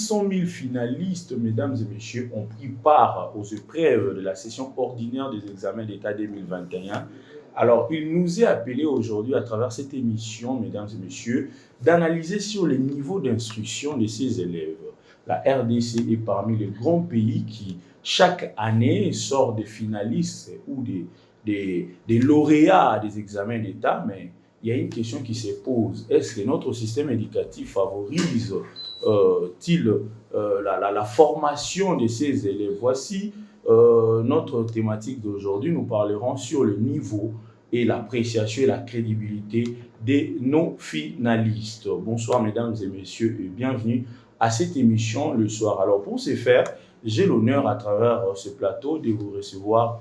800 000 finalistes, mesdames et messieurs, ont pris part aux épreuves de la session ordinaire des examens d'État 2021. Alors, il nous est appelé aujourd'hui, à travers cette émission, mesdames et messieurs, d'analyser sur les niveaux d'instruction de ces élèves. La RDC est parmi les grands pays qui, chaque année, sort des finalistes ou des lauréats des examens d'État, mais il y a une question qui se pose. Est-ce que notre système éducatif favorise-t-il la formation de ces élèves? Voici notre thématique d'aujourd'hui. Nous parlerons sur le niveau et l'appréciation et la crédibilité de nos finalistes. Bonsoir mesdames et messieurs et bienvenue à cette émission le soir. Alors pour ce faire, j'ai l'honneur à travers ce plateau de vous recevoir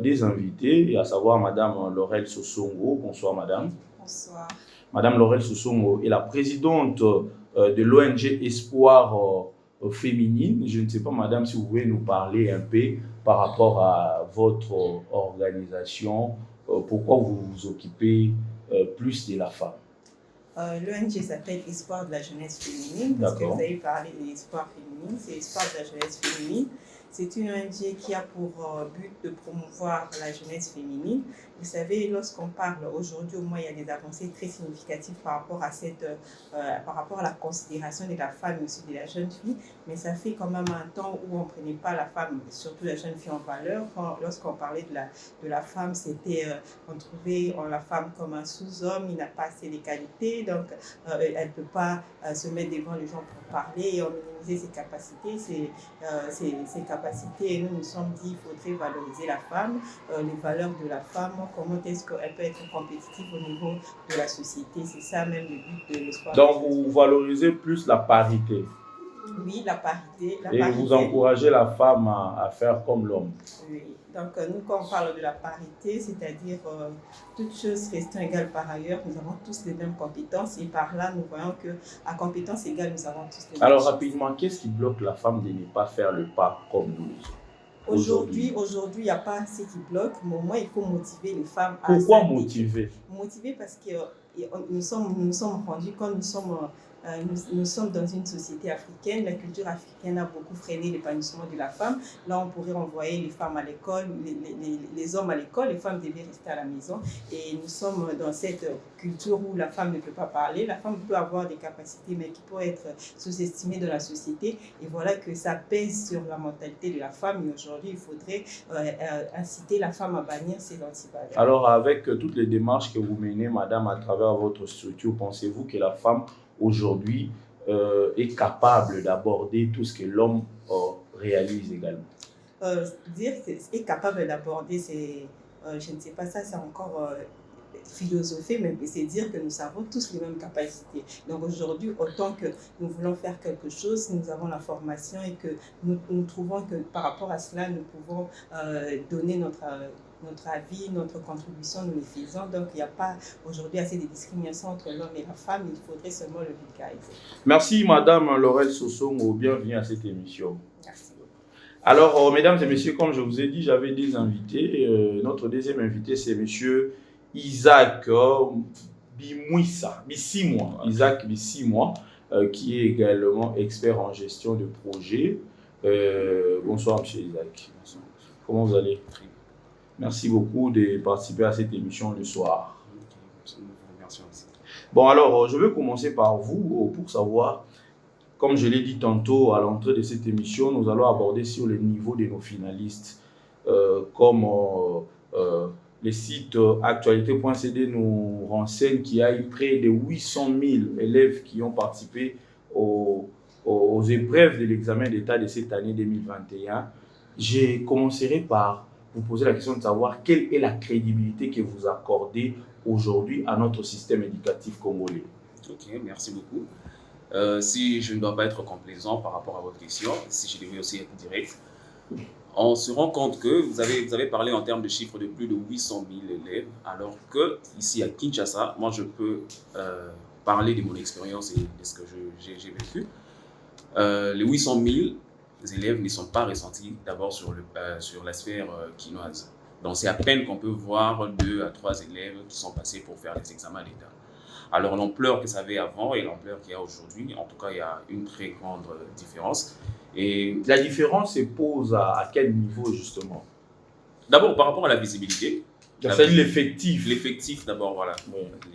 des invités, à savoir Madame Laurel Sosongo. Bonsoir Madame. Bonsoir. Madame Laurel Sosongo est la présidente de l'ONG Espoir Féminine. Je ne sais pas Madame si vous pouvez nous parler un peu par rapport à votre organisation, pourquoi vous vous occupez plus de la femme. L'ONG s'appelle Espoir de la jeunesse féminine, parce que vous avez parlé de l'espoir féminine, c'est Espoir de la jeunesse féminine. C'est une ONG qui a pour but de promouvoir la jeunesse féminine. Vous savez, lorsqu'on parle aujourd'hui, au moins, il y a des avancées très significatives par rapport à la considération de la femme et aussi de la jeune fille. Mais ça fait quand même un temps où on ne prenait pas la femme, surtout la jeune fille, en valeur. Lorsqu'on parlait de la femme, on trouvait la femme comme un sous-homme, il n'a pas assez de qualités, donc elle ne peut pas se mettre devant les gens pour parler et on minimisait ses capacités, ses capacités. Et nous nous sommes dit qu'il faudrait valoriser la femme, les valeurs de la femme, comment est-ce qu'elle peut être compétitive au niveau de la société. C'est ça même le but de l'espoir. Donc vous valorisez plus la parité. Oui, la parité. Et vous encouragez la femme à faire comme l'homme. Oui. Donc, nous, quand on parle de la parité, c'est-à-dire toutes choses restant égales par ailleurs, nous avons tous les mêmes compétences et par là, nous voyons qu'à compétences égales, nous avons tous les mêmes Alors, choses. rapidement, qu'est-ce qui bloque la femme de ne pas faire le pas comme nous? Aujourd'hui, il n'y a pas assez qui bloque, mais au moins, il faut motiver les femmes à Pourquoi motiver? Motiver parce que nous sommes rendus quand nous sommes dans une société africaine. La culture africaine a beaucoup freiné l'épanouissement de la femme. Là, on pourrait envoyer les femmes à l'école, les hommes à l'école, les femmes devaient rester à la maison. Et nous sommes dans cette culture où la femme ne peut pas parler. La femme peut avoir des capacités, mais qui peuvent être sous-estimées dans la société. Et voilà que ça pèse sur la mentalité de la femme. Et aujourd'hui, il faudrait inciter la femme à bannir ces antivaleurs. Alors, avec toutes les démarches que vous menez, madame, à travers votre structure, pensez-vous que la femme aujourd'hui est capable d'aborder tout ce que l'homme réalise également? Dire qu'elle est capable d'aborder, je ne sais pas, ça c'est encore philosopher, mais c'est dire que nous avons tous les mêmes capacités. Donc aujourd'hui, autant que nous voulons faire quelque chose, nous avons la formation et que nous trouvons que par rapport à cela, nous pouvons donner notre avis, notre contribution, nous les faisons. Donc, il n'y a pas aujourd'hui assez de discrimination entre l'homme et la femme, il faudrait seulement le vulgariser. Merci Madame Laurel Sosongo, bienvenue à cette émission. Merci beaucoup. Alors, mesdames et messieurs, comme je vous ai dit, j'avais des invités. Notre deuxième invité, c'est Monsieur Isaac Bissimwa, Isaac Bissimwa, qui est également expert en gestion de projet. Bonsoir Monsieur Isaac. Bonsoir. Comment vous allez? Merci beaucoup de participer à cette émission le soir. Merci aussi. Bon, alors, je vais commencer par vous pour savoir, comme je l'ai dit tantôt à l'entrée de cette émission, nous allons aborder sur le niveau de nos finalistes. Comme le site actualité.cd nous renseigne qu'il y a eu près de 800 000 élèves qui ont participé aux épreuves de l'examen d'État de cette année 2021. Je commencerai par vous poser la question de savoir quelle est la crédibilité que vous accordez aujourd'hui à notre système éducatif congolais. Ok, merci beaucoup. Si je ne dois pas être complaisant par rapport à votre question, si je devais aussi être direct, on se rend compte que vous avez parlé en termes de chiffres de plus de 800 000 élèves, alors que ici à Kinshasa, moi je peux parler de mon expérience et de ce que j'ai vécu. Les 800 000 élèves ne sont pas ressentis d'abord sur la sphère quinoise. Donc c'est à peine qu'on peut voir 2 à 3 élèves qui sont passés pour faire les examens d'État. Alors l'ampleur que ça avait avant et l'ampleur qu'il y a aujourd'hui, en tout cas, il y a une très grande différence. Et la différence se pose à quel niveau justement? D'abord, par rapport à la visibilité. C'est l'effectif. L'effectif, d'abord, voilà,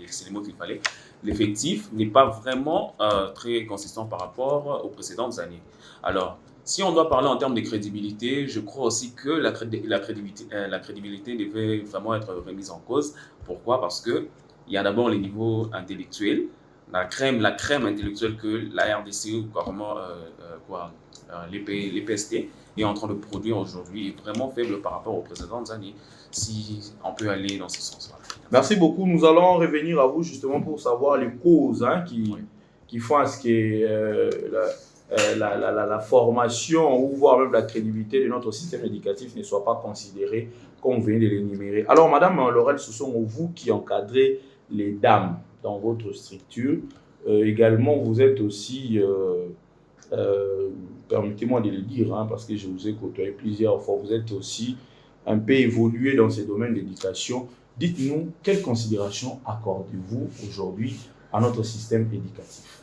c'est les mots qu'il fallait. L'effectif n'est pas vraiment très consistant par rapport aux précédentes années. Alors, si on doit parler en termes de crédibilité, je crois aussi que la crédibilité devait vraiment être remise en cause. Pourquoi? Parce qu'il y a d'abord les niveaux intellectuels, la crème intellectuelle que la RDC ou carrément les PST est en train de produire aujourd'hui est vraiment faible par rapport aux précédentes années, si on peut aller dans ce sens-là. Merci beaucoup. Nous allons revenir à vous justement pour savoir les causes qui font à ce que la formation ou voire même la crédibilité de notre système éducatif ne soit pas considérée comme vous venez de l'énumérer. Alors, Madame Laurel, ce sont vous qui encadrez les dames dans votre structure. Également, vous êtes aussi, permettez-moi de le dire, parce que je vous ai côtoyé plusieurs fois, vous êtes aussi un peu évolué dans ces domaines d'éducation. Dites-nous, quelles considérations accordez-vous aujourd'hui à notre système éducatif?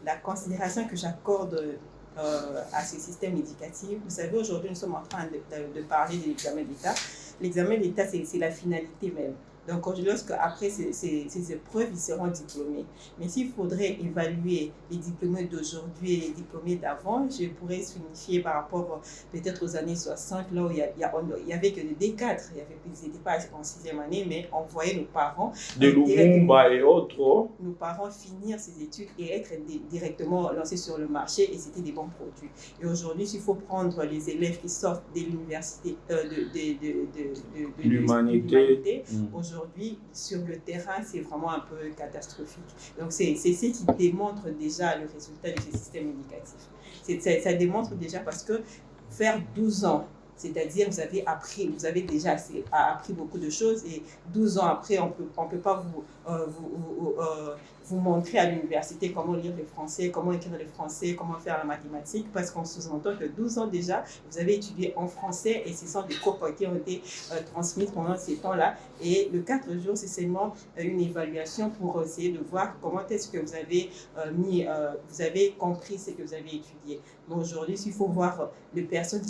La considération que j'accorde à ce système éducatif, vous savez, aujourd'hui, nous sommes en train de parler de l'examen d'État. L'examen d'État, c'est la finalité même. Donc, lorsque après ces épreuves, ils seront diplômés. Mais s'il faudrait évaluer les diplômés d'aujourd'hui et les diplômés d'avant, je pourrais signifier par rapport peut-être aux années 60, là où il y avait que des D4, ils n'étaient pas en 6e année, mais on voyait nos parents, de Lumumba et autres, nos parents finir ces études et être directement lancés sur le marché, et c'était des bons produits. Et aujourd'hui, s'il faut prendre les élèves qui sortent de l'université de l'humanité, aujourd'hui, sur le terrain, c'est vraiment un peu catastrophique. Donc, c'est ce qui démontre déjà le résultat de ce système éducatif. Ça démontre déjà parce que faire 12 ans, c'est-à-dire vous avez déjà appris beaucoup de choses, et 12 ans après, on peut pas vous montrer à l'université comment lire le français, comment écrire le français, comment faire la mathématique, parce qu'on sous-entend que 12 ans déjà, vous avez étudié en français et ce sont des cours qui ont été transmises pendant ces temps-là. Et le 4 jours, c'est seulement une évaluation pour essayer de voir comment est-ce que vous avez compris ce que vous avez étudié. Mais aujourd'hui, s'il faut voir les personnes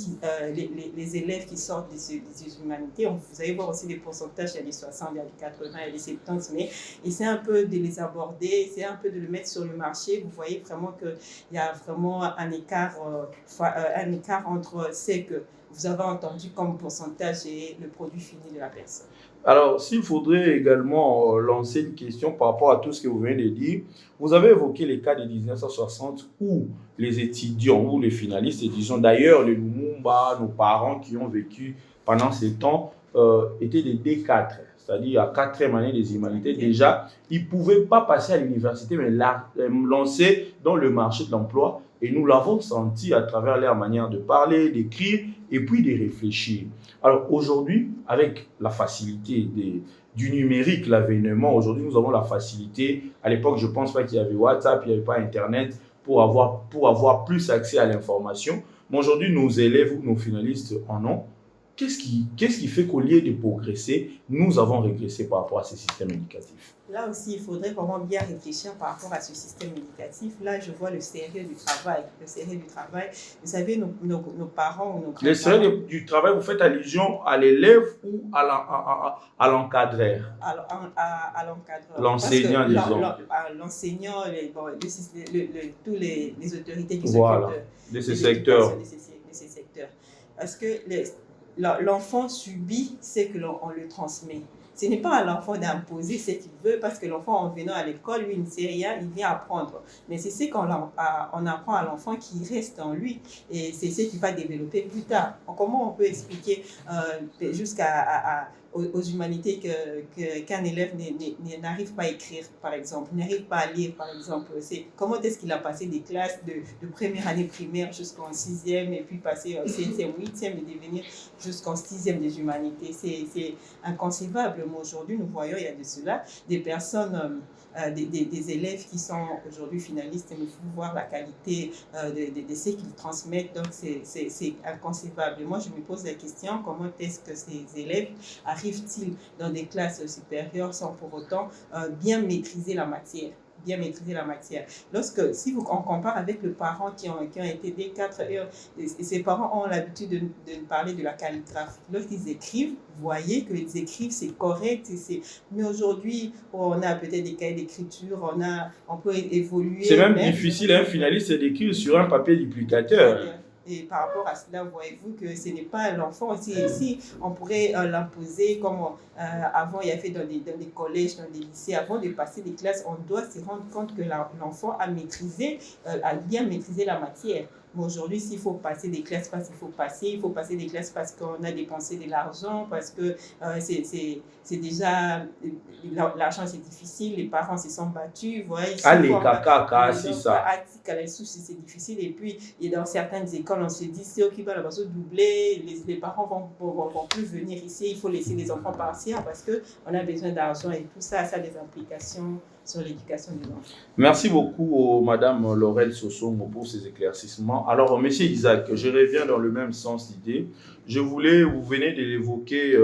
les élèves qui sortent des humanités, vous allez voir aussi les pourcentages, il y a les 60, il y a les 80, il y a les 70, mais c'est un peu de les aborder, c'est un peu de le mettre sur le marché. Vous voyez vraiment qu'il y a vraiment un écart entre ce que vous avez entendu comme pourcentage et le produit fini de la personne. Alors, s'il faudrait également lancer une question par rapport à tout ce que vous venez de dire, vous avez évoqué les cas de 1960 où les étudiants ou les finalistes, et disons d'ailleurs les Lumumba, nos parents qui ont vécu pendant ces temps, étaient des D4, c'est-à-dire à 4e année des humanités. Déjà, ils ne pouvaient pas passer à l'université, mais lancer dans le marché de l'emploi. Et nous l'avons senti à travers leur manière de parler, d'écrire et puis de réfléchir. Alors aujourd'hui, avec la facilité du numérique, l'avènement, aujourd'hui nous avons la facilité. À l'époque, je ne pense pas qu'il y avait WhatsApp, il n'y avait pas Internet pour avoir plus accès à l'information. Mais aujourd'hui, nos élèves ou nos finalistes en ont. Qu'est-ce qui fait qu'au lieu de progresser, nous avons régressé par rapport à ce système éducatif? Là aussi, il faudrait vraiment bien réfléchir par rapport à ce système éducatif. Là, je vois le sérieux du travail. Le sérieux du travail, vous savez, nos parents ou nos grands-parents... Le sérieux du travail, vous faites allusion à l'élève ou à l'encadreur? À l'encadreur. L'enseignant, disons. L'enseignant, tous les autorités qui s'occupent de ces secteurs. Parce que l'enfant subit ce que l'on le transmet. Ce n'est pas à l'enfant d'imposer ce qu'il veut, parce que l'enfant, en venant à l'école, lui, il ne sait rien, il vient apprendre. Mais c'est ce qu'on apprend à l'enfant qui reste en lui, et c'est ce qu'il va développer plus tard. Comment on peut expliquer aux humanités qu'un élève n'arrive pas à écrire, par exemple, n'arrive pas à lire, par exemple? Comment est-ce qu'il a passé des classes de première année primaire jusqu'en 6e, et puis passer en 7e, 8e, et devenir jusqu'en 6e des humanités? C'est inconcevable. Mais aujourd'hui, nous voyons, il y a de cela, des personnes, des élèves qui sont aujourd'hui finalistes, mais il faut voir la qualité de ce qu'ils transmettent. Donc, c'est inconcevable. Et moi, je me pose la question, comment est-ce que ces élèves, à arrivent-ils dans des classes supérieures sans pour autant bien maîtriser la matière. Si on compare avec les parents qui ont été dès 4 heures, ces parents ont l'habitude de parler de la calligraphie. Lorsqu'ils écrivent, vous voyez qu'ils écrivent, c'est correct. Mais aujourd'hui, on a peut-être des cahiers d'écriture, on peut évoluer. C'est même difficile, un finaliste, d'écrire sur un papier duplicateur. Et par rapport à cela, voyez-vous que ce n'est pas l'enfant. Si on pourrait l'imposer comme avant il y avait dans des collèges, dans des lycées, avant de passer des classes, on doit se rendre compte que l'enfant a bien maîtrisé la matière. Mais aujourd'hui, s'il faut passer des classes parce qu'il faut passer des classes parce qu'on a dépensé de l'argent, parce que c'est déjà, l'argent c'est difficile, les parents se sont battus, vous voyez. Allez, caca, c'est ça. C'est difficile. Et puis, dans certaines écoles, on se dit, ceux qui veulent doubler, les parents vont plus venir ici, il faut laisser les enfants partir parce qu'on a besoin d'argent et tout ça, ça a des implications sur l'éducation des enfants. Merci beaucoup, Madame Laurel Sosongo, pour ces éclaircissements. Alors, Monsieur Isaac, je reviens dans le même sens d'idée. Vous venez de l'évoquer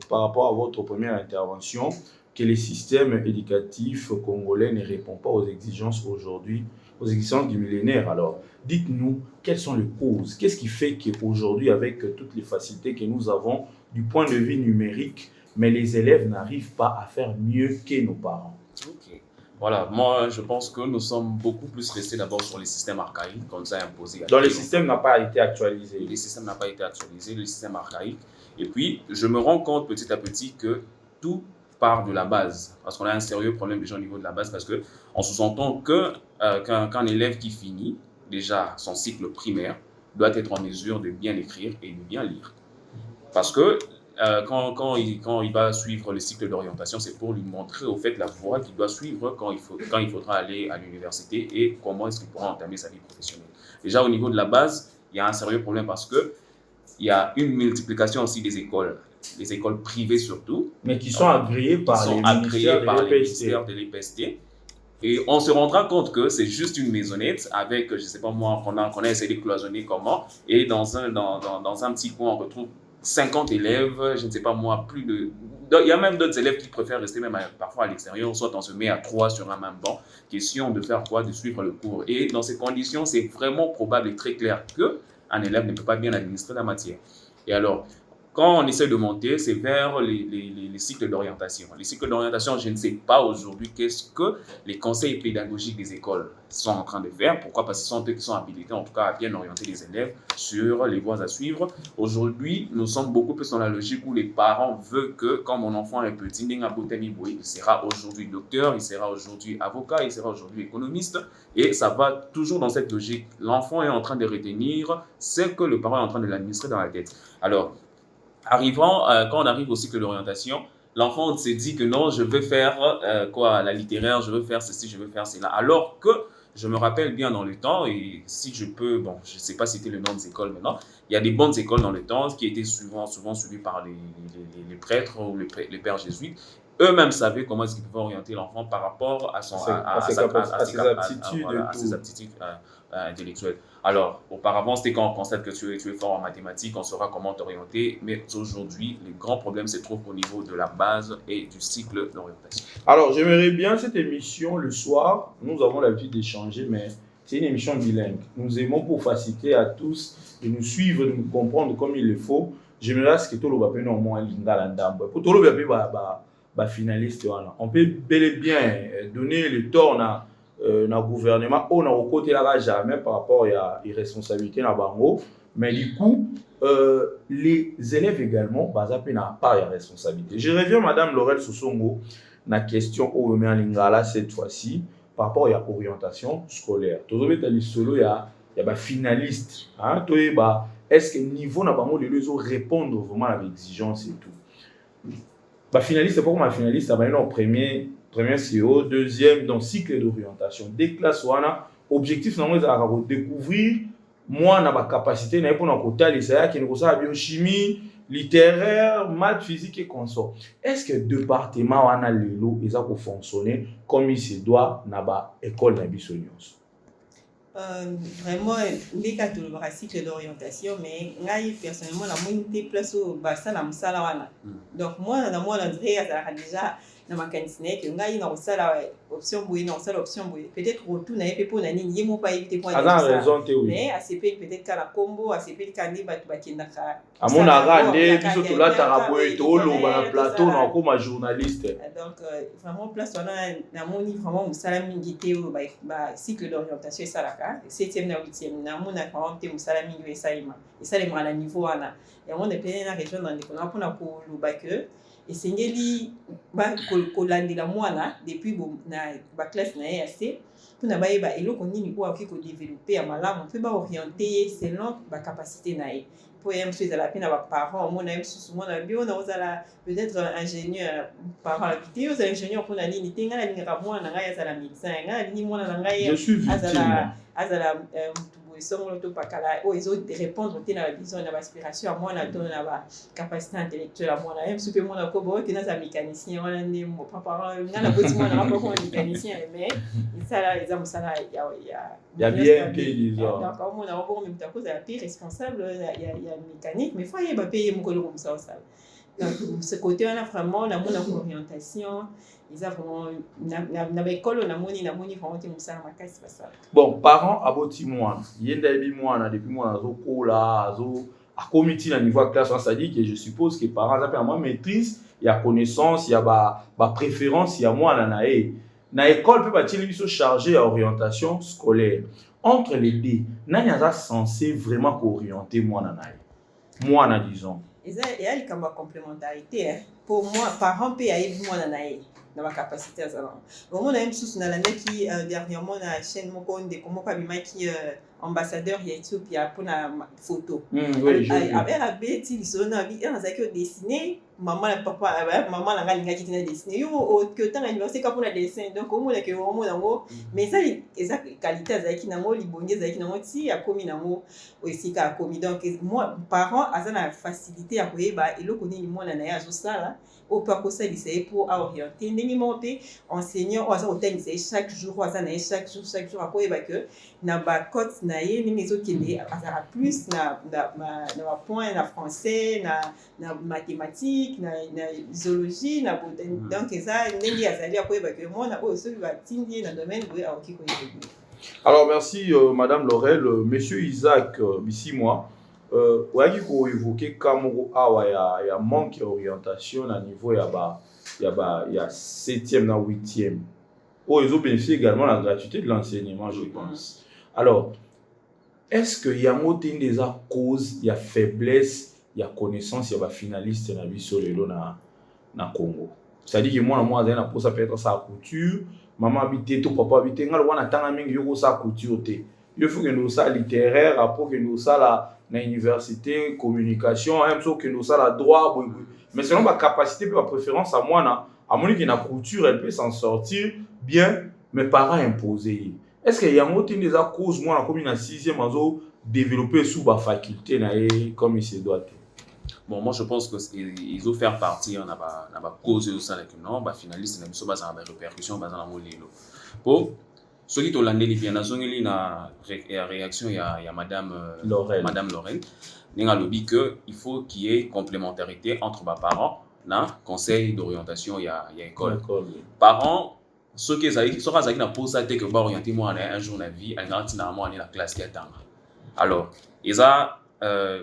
par rapport à votre première intervention, que le système éducatif congolais ne répond pas aux exigences aujourd'hui, aux exigences du millénaire. Alors, dites-nous, quelles sont les causes? Qu'est-ce qui fait qu'aujourd'hui, avec toutes les facilités que nous avons du point de vue numérique, mais les élèves n'arrivent pas à faire mieux que nos parents? Ok. Voilà, moi je pense que nous sommes beaucoup plus restés d'abord sur les systèmes archaïques, comme ça imposés. Donc le système n'a pas été actualisé. Le système n'a pas été actualisé, le système archaïque. Et puis, je me rends compte petit à petit que tout part de la base. Parce qu'on a un sérieux problème déjà au niveau de la base, parce qu'on sous-entend qu'un élève qui finit déjà son cycle primaire doit être en mesure de bien écrire et de bien lire. Parce que quand il va suivre le cycle d'orientation, c'est pour lui montrer au fait la voie qu'il doit suivre quand il faudra aller à l'université et comment est-ce qu'il pourra entamer sa vie professionnelle. Déjà au niveau de la base, il y a un sérieux problème parce que il y a une multiplication aussi des écoles privées surtout. Mais qui sont agréées par les ministères de l'EPST. Et on se rendra compte que c'est juste une maisonnette avec, je ne sais pas moi, qu'on a essayé de cloisonner comment, et dans un petit coin, on retrouve 50 élèves, je ne sais pas moi, il y a même d'autres élèves qui préfèrent rester même parfois à l'extérieur, soit on se met à 3 sur un même banc. Question de faire quoi? De suivre le cours. Et dans ces conditions, c'est vraiment probable et très clair qu'un élève ne peut pas bien administrer la matière. Et alors, quand on essaie de monter, c'est vers les cycles d'orientation. Les cycles d'orientation, je ne sais pas aujourd'hui qu'est-ce que les conseils pédagogiques des écoles sont en train de faire. Pourquoi? Parce que ce sont eux qui sont habilités, en tout cas, à bien orienter les élèves sur les voies à suivre. Aujourd'hui, nous sommes beaucoup plus dans la logique où les parents veulent que, quand mon enfant est petit, il sera aujourd'hui docteur, il sera aujourd'hui avocat, il sera aujourd'hui économiste. Et ça va toujours dans cette logique. L'enfant est en train de retenir ce que le parent est en train de l'administrer dans la tête. Alors, quand on arrive au cycle d'orientation, l'enfant se dit que non, je veux faire la littéraire, je veux faire ceci, je veux faire cela. Alors que je me rappelle bien dans le temps, et si je peux, bon, je ne sais pas citer le nom des écoles maintenant, il y a des bonnes écoles dans le temps qui étaient souvent suivies par les prêtres ou les pères jésuites. Eux-mêmes savaient comment est-ce qu'ils pouvaient orienter l'enfant par rapport à ses aptitudes intellectuelles. Alors, auparavant, c'était quand on constate que tu es fort en mathématiques, on saura comment t'orienter. Mais aujourd'hui, les grands problèmes se trouvent au niveau de la base et du cycle d'orientation. Alors, j'aimerais bien cette émission le soir. Nous avons l'habitude d'échanger, mais c'est une émission bilingue. Nous aimons pour faciliter à tous de nous suivre, de nous comprendre comme il le faut. J'aimerais que tout le monde ait au moins lingala ndamba. Pour tout le monde finaliste, on peut bel et bien donner le tort na gouvernement on a au côté là jamais par rapport à irresponsabilité na bango, mais du coup les élèves également bazape na part de responsabilité. Je reviens Madame Laurel Sosongo na question au en lingala cette fois-ci par rapport à orientation scolaire. Tozobeta lisolo ya ba finaliste hein to ba est-ce que niveau na bango de les répondre vraiment à l'exigence et tout. Bah finaliste, c'est pourquoi ma finaliste, ça va être en premier CO, deuxième dans cycle d'orientation. Des classes, objectif, c'est de découvrir, moi, na ma capacité, na pour notre côté, les qui nous la biochimie, littéraire, maths, physique et consort. Est-ce que le département a l'élo, ils ont fonctionné comme il se doit, na ba école na bisonios? Vraiment, les cas de le cycle d'orientation, mais personnellement, la moindre place au bassin, la moussala wana. Donc, moi, André, déjà, dans ma cantinette, on a une option bouille, non, ça l'option bouille. Peut-être retour, n'a pas pour nani, n'y a pas évité pour aller. Mais ACP, peut-être qu'à la combo, ACP, le candy, Bakinaka. À mon arrêt, puis surtout là, tu as rappelé tout le plateau, non, comme journaliste. Donc, vraiment, place, on a vraiment moussala mingité au cycle d'orientation et ça là. 7e na 8e na mona kwa mte musala mingi esalima esalima na niveau wana ya mona pe na région dans ndeko na pona ko luba que esengeli ba kolandela mwana depuis na ba classe na EAC pona ba yeba eloko nini ko akoki ko développer ya malamu pe ba orienter selon ba capacité na ye pour yem soit la peine ba parents mona yem souvent na bio na ozala peut-être ingénieur parents la vidéo aux ingénieurs pour la nini tinga na linga mwana ngai azala médecin ngai ni mwana ngai je suis victime azala songolo to pakala o ezo répondre te na vision na aspiration moi na to na ba capacité intellectuelle moi na même super moi na ko bo que na za mécanicien wana ni mo papa na boti moi na ko mécanicien mais ça là les hommes ça là il y a bien que disons donc moi na ko même ta cause la pire responsable il y a mécanique mais faut y ba payer mon colo comme ça donc ce côté là vraiment na mon orientation ils ont vraiment na école na moni vraiment te musala makasi basa bon parents aboti mwana yenda ebi mwana depuis mwana zo kola zo a comité na niveau classe ça dit que je suppose que parents appellent moi maîtrise il y a connaissance il y a ba préférence il y a mwana na école peut pas tili biso chargé à orientation scolaire entre les deux nani aza censé vraiment orienter mwana mwana disons il y a une complémentarité pour moi parents peut aider mwana dans ma capacité à ça. Au moment même sous na l'année qui dernièrement na chaîne moko ndeko moko abimaki ambassadeur ya Ethiopia pour la photo. Oui, avec la bête il sona bi on a que dessiner maman la papa maman la ngalinga qui tena dessiner yo que tant l'université ka pour la dessin donc au moins que au moins nango mais ça exact qualité azaki nango libongi azaki nango ti ya komi nango aussi ka komi donc moi parents azana facilité ya koyeba eloko nini mwana na ya zo sala au pas ça lycée pour orienter ndenge monter enseignant ou ça hôtel chaque jour ou ça na chaque jour à koyeba que na ba cote na ye ndenge ezokende azala plus na point na français na mathématiques na zoologie na botanique donc ça ndenge azali akoyeba que mwana oyo soki batindi na domaine boye akoki koyeba. Alors merci madame Laurel, monsieur Isaac Bissimwa oyaki ko évoquer kamoko awa ya manque d'orientation à niveau ya 7e na 8e. Ils ont bénéficié également de la gratuité de l'enseignement, je pense. Alors, est-ce que y a des causes, il y a faiblesse, il y a connaissance, il y a finaliste na biso lelo na Congo. C'est-à-dire que moi na pour ça peut être sa couture, maman habité to papa habité ngal wana tanga mingi yoko sa couture te. Il faut que nous ça littéraire, après que nous ça la université communication, même so que nous ça la droit, mais selon ma capacité et ma préférence à moi à mon que na couture elle peut s'en sortir bien, mes parents imposés. Est-ce qu'il y a des causes moi comme na 6e mazo développer sous ma faculté comme il se doit? Bon, moi je pense que ils ont fait partie on a ba cause de ça que non ba finaliste na biso ba za ba répercussion ba za na molelo. Pour ceux qui tolandeli bien na zongeli na réaction il y a madame Laurel ninga lobby que il faut qu'il y ait complémentarité entre ba parents na conseil d'orientation il y a école. Parents ceux qui sont na posa te que ba orienter moi un jour na vie à moi la classe qui attend. Alors, ils a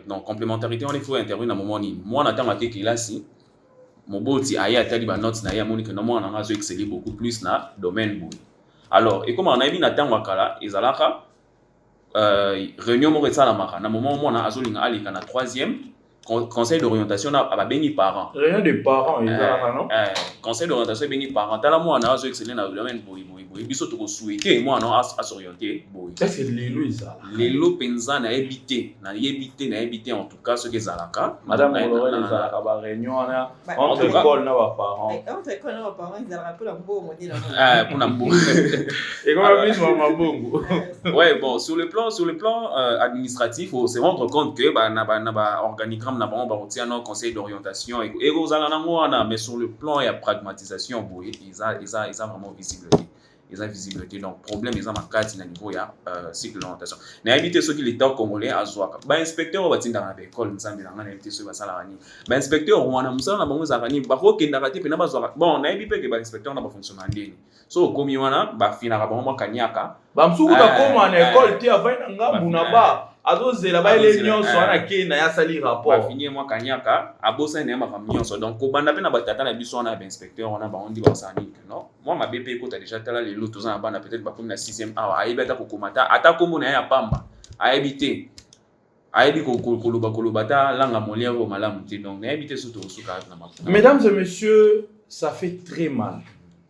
donc complémentarité on il faut intervenir à un moment ni moi na tanga ke kilasi mon boti aya tali ba notes na ya monique na moi na zo exceller beaucoup plus na domaine boui. Alors, et comme on a vu na tanga kala ezalaka réunion mo retsala maka na moment moi na azolinga alika na 3e conseil d'orientation na bengi parents. Rien de parents ezalaka non? Conseil d'orientation bengi parents tala moi na zo exceller na domaine boui biso to ko souhaiter moi non à s'orienter boui. Est-ce que lelo ezala? Lelo penza na habité en tout cas ce que ezalaka. Madame Laurel ezalaka ba réunion na entre école na ba parents. Entre école na ba parents ezalaka pour la mbongo modèle. Pour la mbongo. Et comment bis maman mbongo? Ouais, bon, sur le plan administratif, faut se rendre compte que na ba organigramme na ba retient un conseil d'orientation et aux alanango mais sur le plan et la pragmatisation boy, ils a vraiment visible. ils ont visibilité. Donc, problème, ils ont ma carte à niveau de cycle d'orientation. N'a évité ceux qui l'État congolais à Zouaka. Bah, inspecteur, on va dire dans l'école, nous sommes dans l'invité sur la salle. Bah, inspecteur, on a moussa, on a bon, on a rani. Bah, ok, on a raté, puis on a pas bon, on a évité que bah, inspecteur n'a pas fonctionné en ligne. So, comme il y en a, bah, finalement, moi, Kanyaka. Bah, m'sou, comme en école, tu as 20 ans, Bounaba. Azoze là-bas, les nyons sont à qui n'a sali rapport. Bah, fini, moi, Kanyaka, à Bossa, il y a ma famille. Donc, au Bandapé, n'a pas tata, n'a pas on a inspecteur, on a on dit, ça non. Moi, ma BP, écoute, déjà, t'as là, les lots, tous en bas, peut-être pas comme la 6e hour, à Ibeta, Kokomata, à comme on est à Pamba, à éviter. À éviter Kolobata, langue molière au malam. Donc, n'a évité surtout au Souka. Mesdames et messieurs, ça fait très mal.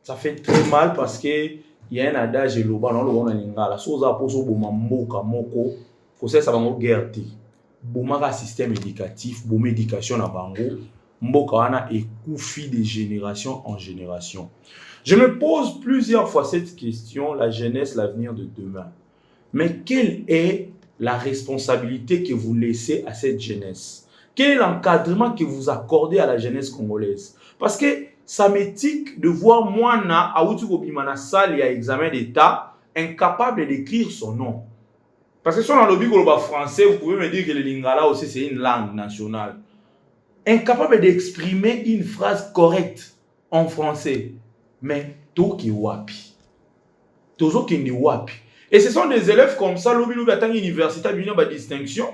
Ça fait très mal parce que il y a un adage et l'oba, non, l'oba, on a la chose à poser au Mboka, Moko. Conseil ça va nous guerter. Bomaka système éducatif, bom éducation na bango, mboka wana ekoufi de génération en génération. Je me pose plusieurs fois cette question, la jeunesse, l'avenir de demain. Mais quelle est la responsabilité que vous laissez à cette jeunesse? Quel est l'encadrement que vous accordez à la jeunesse congolaise? Parce que ça m'étique de voir moi na Aoutuko Bimana salle et à examen d'état incapable d'écrire son nom. Parce que si on a le lobby français, vous pouvez me dire que le lingala aussi c'est une langue nationale. Incapable d'exprimer une phrase correcte en français. Mais tout qui wapi. Toujours qui n'est wapi. Et ce sont des élèves comme ça, lobby attend université, il y a une distinction.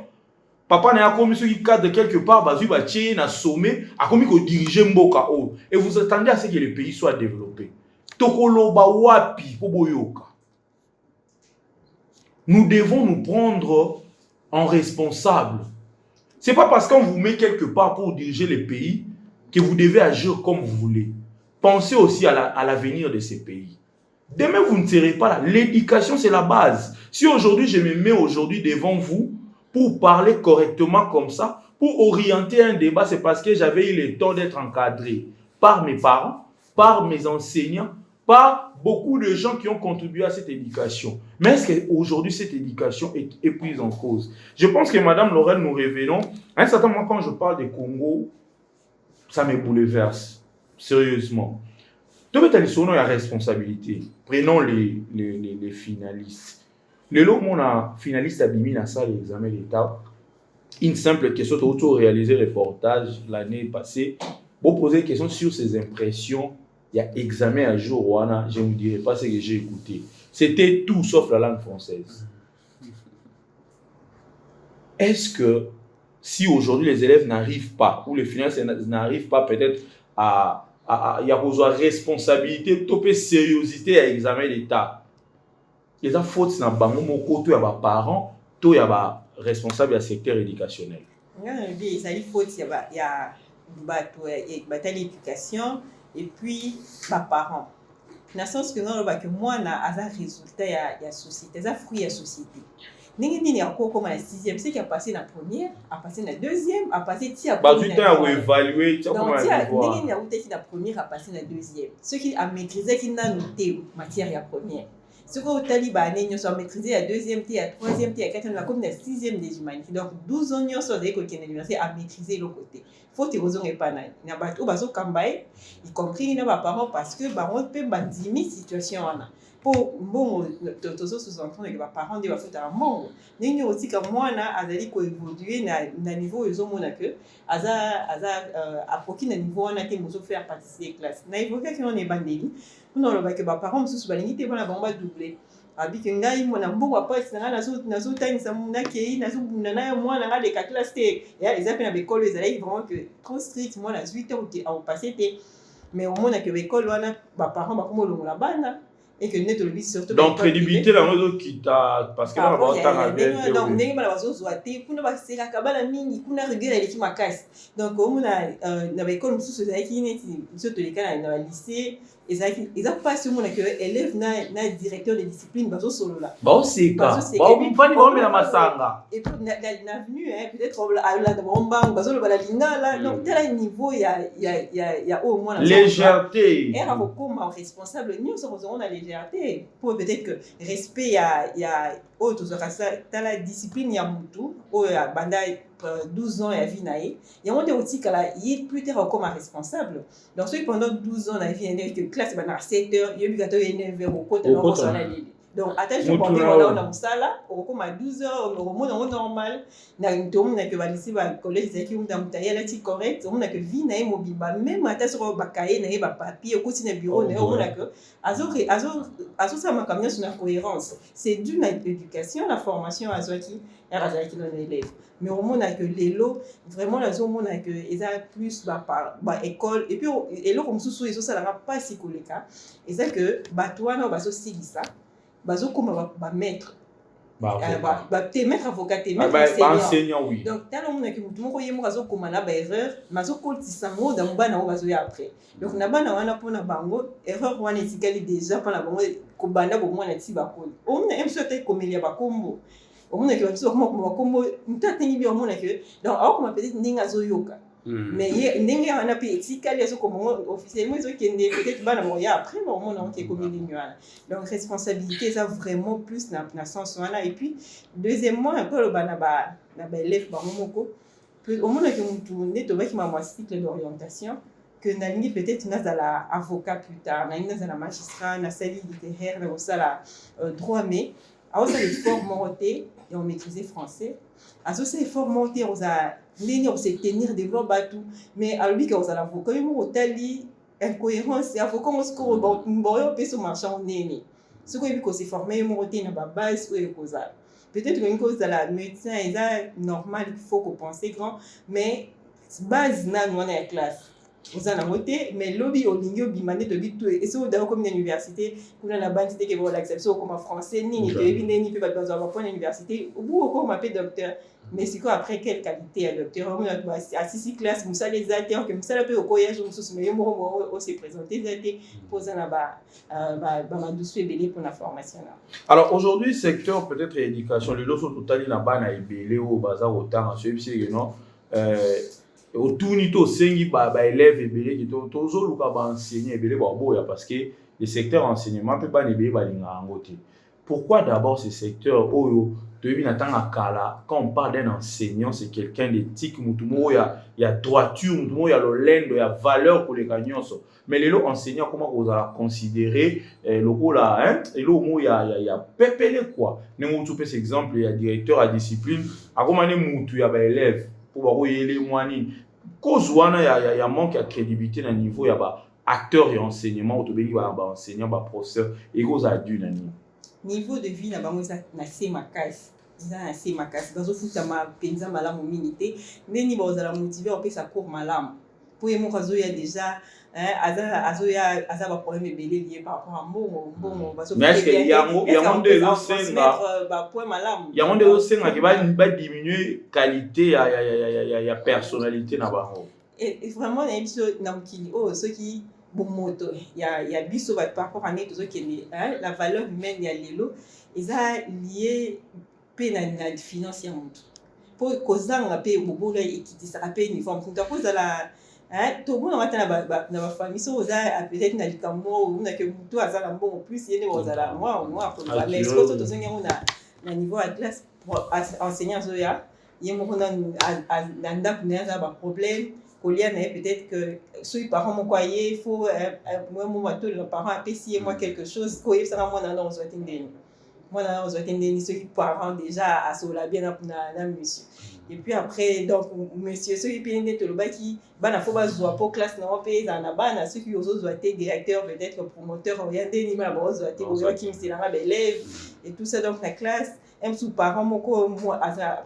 Papa n'a pas commis ce qui cadre quelque part, bazu ba tché na sommet, a commis qu'on diriger mboka o. Et vous attendez à ce que le pays soit développé. Tokolo ba wapi po boyoka. Nous devons nous prendre en responsable. Ce n'est pas parce qu'on vous met quelque part pour diriger le pays que vous devez agir comme vous voulez. Pensez aussi à l'avenir de ces pays. Demain, vous ne serez pas là. L'éducation, c'est la base. Si aujourd'hui, je me mets aujourd'hui devant vous pour parler correctement comme ça, pour orienter un débat, c'est parce que j'avais eu le temps d'être encadré par mes parents, par mes enseignants, par beaucoup de gens qui ont contribué à cette éducation. Mais est-ce qu'aujourd'hui, cette éducation est prise en cause? Je pense que Madame Laurel, nous révélons, à un certain moment, quand je parle du Congo, ça me bouleverse, sérieusement. Donc, il y a responsabilité. Prenons les finalistes. Le lot, mon finaliste a bimi dans ça l'examen d'État. Une simple question, tu as réalisé le reportage l'année passée. Vous posez une question sur ses impressions. Il y a examen à jour, je ne vous dirai pas ce que j'ai écouté. C'était tout sauf la langue française. Est-ce que si aujourd'hui les élèves n'arrivent pas, ou les finalistes n'arrivent pas peut-être il y a besoin de responsabilité, de sérieuxité à l'examen d'État, il y a faute dans les parents, il y a responsable du secteur éducationnel. Il y a faute, il y a l'éducation. Et puis, mes parents. Dans le sens que moi, j'ai un résultat de la société, j'ai un fruit de la société. Ningini a encore comme la 6e, c'est qui a passé la première, a passé la deuxième, a passé la première. Du temps à évaluer, tu as comment Ningini a été la première, a passé la deuxième. Ceux qui a maîtrisé, qui n'a noté matière la première. Ceux qui ont maîtrisé la deuxième, la troisième, la quatrième, comme la 6e des humanités. Donc 12 ans, ils sont l'université à maîtriser le côté. Faut que vous ayez pas naï. Il y a beaucoup de kambaye, y compris les parents parce que baron peut bandimi situation là. Pour bon, tous sous-entendus que les parents doivent faire un monde. Nous aussi comme moi na azali ko évoluer na niveau ils ont mon que aza à proki na niveau on a été mozo faire participer classe. Na évolution on est bandeli. Nous on le voit que les parents sous balingi te bona bomba doubler. Abiki ngai mona mbongo apa sinanga nazo tanisa mona kei nazo bunana mwana nga de classe te ya les appels na école ils allaient vraiment que trop strict moi na 8 ans au passé te mais au moins que l'école wana ba parents ba komo longola bana et que net le surtout donc crédibilité la mozo qui t'a parce que là on va donc ndenge bana bazo zoate kuna ba sera kabala mingi kuna rigueur elle qui makasi donc au moins na école mususu za ki neti surtout les cas na lycée ils ont pas sur mon que élève na directeur de discipline bazo solo là c'est quoi mfani ba na masanga et puis na venu peut-être la bomba bazo le la linga là donc tel niveau il y a au moins légèreté et à beaucoup responsable nous on a les légèreté. Pour peut-être que respect, il y a autre, dans la discipline, il y a Moutou, il y a Banda 12 ans, il y a Vinaï. Il y a aussi il est plus tard comme responsable. Donc, ceux qui pendant 12 ans, il y a une classe, il y a 7 heures, il y a 9 heures au côté de la donc, attention, quand on a ça là, on a 12 heures, on est normal. On a que valisi ba collège qui ont d'amtaye là ti correct, on a que vie na mobile ba même attention ba cahier na ba papier ko ti na bureau na on a que azo ça m'a camion sur la cohérence. C'est dû à l'éducation, la formation azoki qui donne élèves. Mais au monde a que l'élo vraiment la zone on a que ils a plus ba école et puis élo comme sous ils ça n'a pas si cool cas. Et ça que ba toi na ba so ça. Bazo comme ba maître te maître avocat te maître enseignant oui donc tellement on a que tout monde yemo bazo comme na ba erreur mazo koltisa ngo da mbana ngo bazo ya après donc na bana wana pona bango erreur wana etikali déjà pona bango ko banda bo mwana ti ba ko on a emsote komelia ba kombo on a que bazo comme ba kombo mtatengi bi on a que donc au comme peut-être ninga zo yoka mais ndenge wana pe etikali azo comme officiellement zo kende peut-être bana mo ya après bon on a qui comme l'ignorant donc responsabilité ça vraiment plus na sens wana et puis deuxièmement un peu le bana ba élève ba momoko au moins que mutu neto ba ki ma cycle d'orientation que na lingi peut-être na zala avocat plus tard na lingi zala magistrat na sali littéraire na sala droit mais alors ça les formalités et on maîtrisait français alors c'est formalités on a nini on s'est tenir des voix batou mais à lui quand on a l'avocat il m'a tali incohérence avocat on se co bon peut se marcher en nini ce qu'on dit s'est formé il m'a na ba base ou cause peut-être une cause de la médecin est normal il faut qu'on pense grand mais base na nous on est classe vous en avez mais lobby au ligne bimane de tout et c'est d'ailleurs comme une université pour la banque qui va l'accepter comme français ni ni peut pas avoir point université au bout encore m'appeler docteur mais c'est quoi après quelle qualité à docteur on a assisté classe musa les acteurs que musa peut au collège on se met on s'est présenté été poser là-bas ma douce belé pour la formation là. Alors aujourd'hui secteur peut-être éducation le loso total na bana ibelé au bazar autant à celui ci non autour ni to sengi ba élève ebele ki to zo luka ba enseigner ebele ba boya parce que le secteur enseignement peut pas nebele ba linga ngote. Pourquoi d'abord ce secteur oyo to bi na tanga kala quand on parle d'un enseignant c'est quelqu'un d'éthique mutumo ya droiture mutumo ya lolendo ya valeur pour les gagnants mais les enseignants comment vous allez considérer le rôle là hein et le mot ya pepele quoi ne mutu par exemple ya directeur à discipline a comment ne mutu ya ba élève pour ba yele mwani cause wana ya manque de crédibilité na niveau ya ba acteur et enseignement au tobengi ba enseignant ba professeur et cause a dû nani niveau de vie na bango na se makasi na se makasi bazo futa ma penza malamu minité neni ba ozala motiver au pesa cours malamu pour yemo kazo ya déjà aza ba problème belé lié par rapport à mbongo bazo mais est-ce qu'il y a de senga ba point malamu il y a de senga qui va diminuer qualité ya personnalité na bango et vraiment na biso na mukili ceux qui bon moto il y a biso par rapport à net ceux qui la valeur humaine ya lelo eza lié pe na financier monto pour kozanga pe bobola ekitisa pe uniforme donc cause la tout le monde a na famille so oza peut-être na likambo on a que muto azala bon plus yene ozala moi mais ce que to zenga na niveau à classe enseignant zoya yemo kona na ndaku na za ba problème colia na peut-être que ceux parents mon foyer il faut moi mon bateau le parent apprécier moi quelque chose ko ça moi na on attendre moi na on attendre ceux qui parents déjà à cela bien na monsieur et puis après donc monsieur ceux qui viennent de le baki bana faut bazwa pour classe na pays na bana ceux qui osent être directeur peut-être promoteur orienté ni ma bozo été au qui c'est la élève et tout ça donc la classe même sous parents moko moi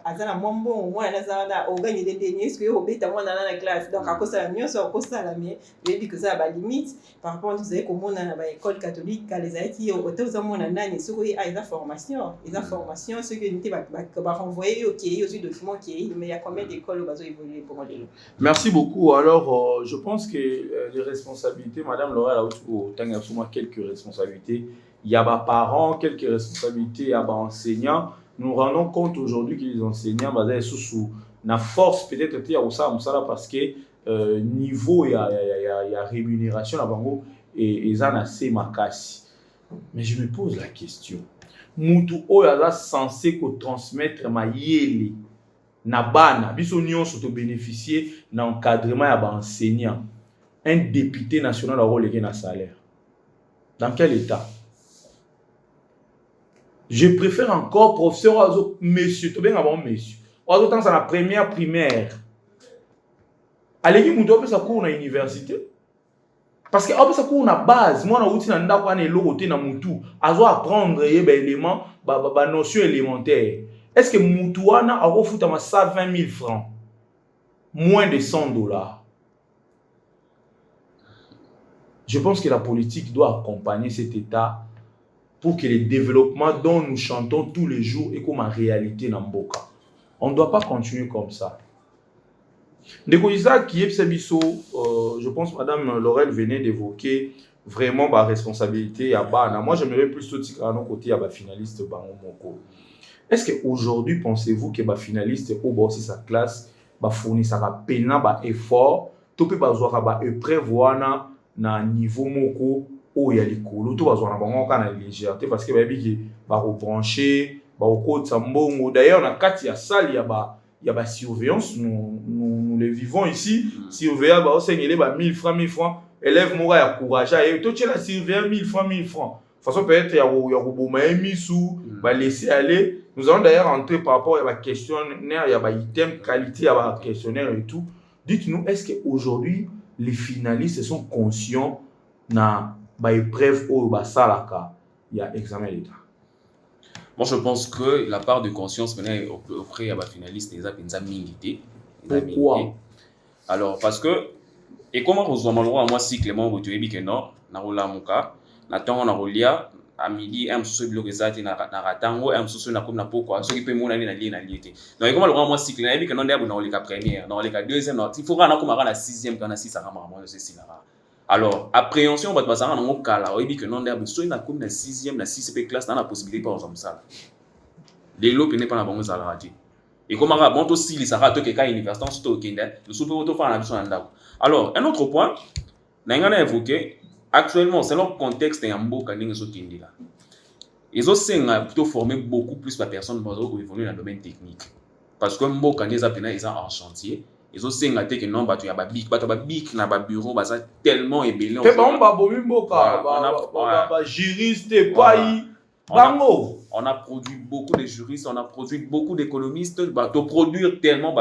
azana mombo moi na za organiser des derniers ce que obeta moi dans la classe donc à cause ça mieux ça à cause ça la mais que ça ba limite par rapport vous savez comment na ba école catholique les aïti au temps moi na nani ce que a formation ce que n'était ba renvoyer OK aux documents qui mais il y a combien d'écoles bazo évoluer pour les. Merci beaucoup. Alors je pense que les responsabilités madame Laura là au tanga moi quelques responsabilités. Il y a des parents, quelques responsabilités, il y a des enseignants. Nous nous rendons compte aujourd'hui que les enseignants sous la force peut-être parce que niveau il y a rémunération là-bas et ils en assez makasi. Mais je me pose la question. Mutu oyo censé transmettre ma yele na bana biso nyonso to bénéficier na encadrement ya ba enseignant. Un député national a rôle na salaire. Dans quel état? Je préfère encore professeur monsieur to bien avant monsieur. Ozo temps à la première primaire. Allez mutu ope sa cours na université. Parce que après ça cours na base, moi na outil na ndako na eloko te na mutu, azo apprendre ba élément ba notion élémentaire. Est-ce que mutu wana a refuta ma 120 000 francs? Moins de $100. Je pense que la politique doit accompagner cet état pour que le développement dont nous chantons tous les jours est comme en réalité dans Mboka. On ne doit pas continuer comme ça. Je pense que Mme Laurel venait d'évoquer vraiment ma responsabilité à Bana. Moi, j'aimerais plus à nos côtés à finaliste Bango. Est-ce qu'aujourd'hui, pensez-vous que les finalistes au bord de sa classe fournit sa peine, effort, tout peut avoir prévoir na niveau moko o ya likolo to bazwa na bango kana légèreté parce que bayebi ba rebrancher ba okotsa mbongo. D'ailleurs na kati ya salle ya ba surveillance nous les vivons ici. Surveillant ba osengele ba 1000 francs élève mora ya courage et to tchela surveillant 1000 francs façon peut-être ya roboma emisu ba laisser aller. Nous allons d'ailleurs entrer par rapport à la questionnaire, ya ba item qualité ya ba questionnaire et tout. Dites-nous, est-ce que aujourd'hui les finalistes sont conscients na ba épreuve ou ba salaka il y a examen d'état? Moi je pense que la part de conscience maintenant auprès ya ba finalistes les a milité. Pourquoi? Alors parce que et comment rejoindre moi cycle moi vous avez dit que non na rola muka na tango na rolia à midi un sous bloc exact na ratango un sous na comme na pourquoi ce qui peut mon année na lié donc comment le moi cycle na que non na le cas première dans le cas deuxième il faut na comme na sixième quand na 6 à moi c'est si alors appréhension va passer na ngo kala il dit que non na so na comme na sixième na 6 classe na la possibilité par exemple ça les lots n'est pas na bango za la radio et comment bon to si les sarato que quand université on sto kenda le sous auto faire na biso na ndako. Alors un autre point na ngana évoqué actuellement, c'est leur contexte et en Mboka là. Ils ont plutôt formé beaucoup plus de personnes qui évoluent dans le domaine technique. Parce que Mboka ils sont en chantier. Ils ont que non, il y a des bic, na bureau, tellement ébélé. On a produit beaucoup de juristes, on a produit beaucoup d'économistes, de produire tellement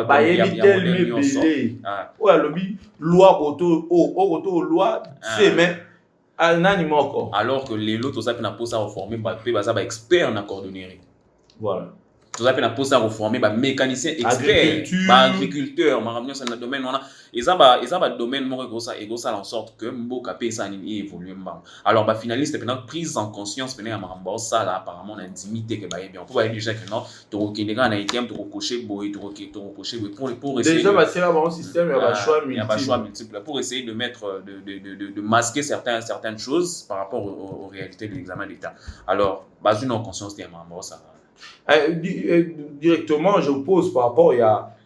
alors que les lots, tout ça, on a posé à reformer, expert en cordonnerie. Voilà. Tout ça, on a posé à reformer, mécanicien expert, agriculteur, dans le domaine, ils ont un domaine et ça en sorte que Mboka paye ça évolue. Alors, finaliste, prise en conscience, ça là, apparemment, on a intimité que bien. On peut dire que non, tu as un item, tu as coché, pour essayer. Déjà, c'est là, un système, il y a un choix multiple. Pour essayer de mettre, de masquer certaines choses par rapport aux réalités de l'examen d'État. Alors, une en conscience, ça. Directement, je vous pose par rapport, il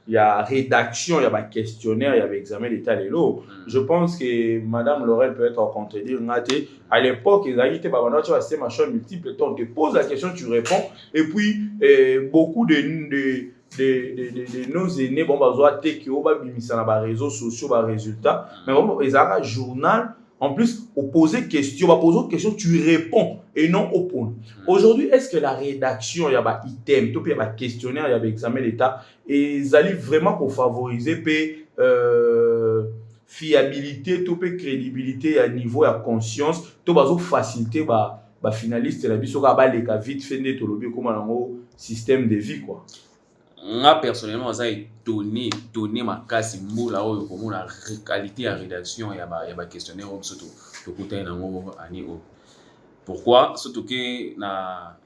y a rédaction, il y a questionnaire, il y a examen d'état de l'eau. Je pense que Madame Laurel peut être en contredire. À l'époque, ils avaient été multiple. On te pose la question, tu réponds. Et puis, beaucoup de nos aînés, réseaux sociaux, résultats. Mais bon, ils ont un journal. En plus, poser autre question, tu réponds et non oppone. Aujourd'hui, est-ce que la rédaction, il y a un item, il y a un questionnaire, il y a un examen d'état, et ils allaient vraiment pour favoriser fiabilité, crédibilité à niveau de conscience, tout va faciliter les finalistes, la biso ka baleka vite fait net comme un système de vie quoi. Moi personnellement j'ai donné ma casse mbola oyo comme la qualité à rédaction ya ba questionnaire surtout to kuta na ngo ani o. Pourquoi surtout que na